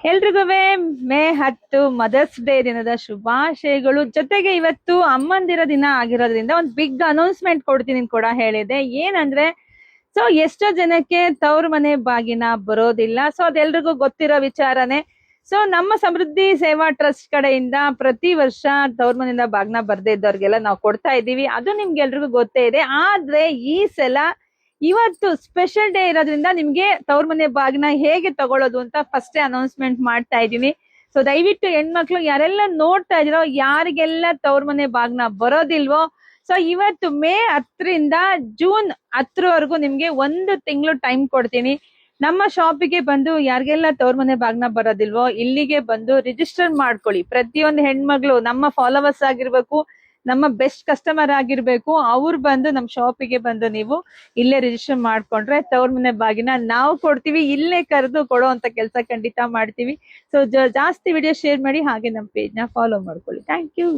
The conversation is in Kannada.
ಎಲ್ರಿಗೂ ಮೇ 10 ಮದರ್ಸ್ ಡೇ ದಿನದ ಶುಭಾಶಯಗಳು. ಜೊತೆಗೆ ಇವತ್ತು ಅಮ್ಮಂದಿರ ದಿನ ಆಗಿರೋದ್ರಿಂದ ಒಂದು ಬಿಗ್ ಅನೌನ್ಸ್ಮೆಂಟ್ ಕೊಡ್ತೀನಿ ಕೂಡ ಹೇಳಿದೆ. ಏನಂದ್ರೆ ಸೊ ಎಷ್ಟೋ ಜನಕ್ಕೆ ತವ್ರ ಮನೆ ಬಾಗಿನ ಬರೋದಿಲ್ಲ. ಸೊ ಅದೆಲ್ರಿಗೂ ಗೊತ್ತಿರೋ ವಿಚಾರನೆ. ಸೊ ನಮ್ಮ ಸಮೃದ್ಧಿ ಸೇವಾ ಟ್ರಸ್ಟ್ ಕಡೆಯಿಂದ ಪ್ರತಿ ವರ್ಷ ತವ್ರ ಮನೆಯಿಂದ ಬಾಗಿನ ಬರ್ದೇ ಇದ್ದವ್ರಿಗೆಲ್ಲ ನಾವು ಕೊಡ್ತಾ ಇದ್ದೀವಿ. ಅದು ನಿಮ್ಗೆಲ್ರಿಗೂ ಗೊತ್ತೇ ಇದೆ. ಆದ್ರೆ ಈ ಸಲ ಇವತ್ತು ಸ್ಪೆಷಲ್ ಡೇ ಇರೋದ್ರಿಂದ ನಿಮ್ಗೆ ತವ್ರ ಮನೆ ಬಾಗಿನ ಹೇಗೆ ತಗೊಳ್ಳೋದು ಅಂತ ಫಸ್ಟ್ ಅನೌನ್ಸ್ಮೆಂಟ್ ಮಾಡ್ತಾ ಇದ್ದೀನಿ. ಸೊ ದಯವಿಟ್ಟು ಹೆಣ್ಮಕ್ಳು ಯಾರೆಲ್ಲ ನೋಡ್ತಾ ಇದೀರೋ, ಯಾರಿಗೆಲ್ಲ ತವ್ರ ಮನೆ ಬಾಗಿನ ಬರೋದಿಲ್ವೋ, ಸೊ ಇವತ್ತು ಮೇ 10ರಿಂದ ಜೂನ್ 10ರವರೆಗೂ ನಿಮ್ಗೆ 1 ತಿಂಗಳು ಟೈಮ್ ಕೊಡ್ತೀನಿ. ನಮ್ಮ ಶಾಪಿಗೆ ಬಂದು ಯಾರಿಗೆಲ್ಲ ತವ್ರ ಮನೆ ಬಾಗಿನ ಬರೋದಿಲ್ವೋ ಇಲ್ಲಿಗೆ ಬಂದು ರಿಜಿಸ್ಟರ್ ಮಾಡ್ಕೊಳ್ಳಿ. ಪ್ರತಿಯೊಂದು ಹೆಣ್ಮಗಳು ನಮ್ಮ ಫಾಲೋವರ್ಸ್ ಆಗಿರ್ಬೇಕು, ನಮ್ಮ ಬೆಸ್ಟ್ ಕಸ್ಟಮರ್ ಆಗಿರ್ಬೇಕು. ಅವ್ರು ಬಂದು ನಮ್ಮ ಶಾಪಿಗೆ ಬಂದು ನೀವು ಇಲ್ಲೇ ರಿಜಿಸ್ಟರ್ ಮಾಡ್ಕೊಂಡ್ರೆ ತವ್ರ ಮನೆ ಬಾಗಿನ ನಾವು ಕೊಡ್ತೀವಿ. ಇಲ್ಲೇ ಕರೆದು ಕೊಡೋ ಅಂತ ಕೆಲಸ ಖಂಡಿತ ಮಾಡ್ತೀವಿ. ಸೊ ಜಾಸ್ತಿ ವಿಡಿಯೋ ಶೇರ್ ಮಾಡಿ, ಹಾಗೆ ನಮ್ಮ ಪೇಜ್ ನ ಫಾಲೋ ಮಾಡ್ಕೊಳ್ಳಿ. Thank you.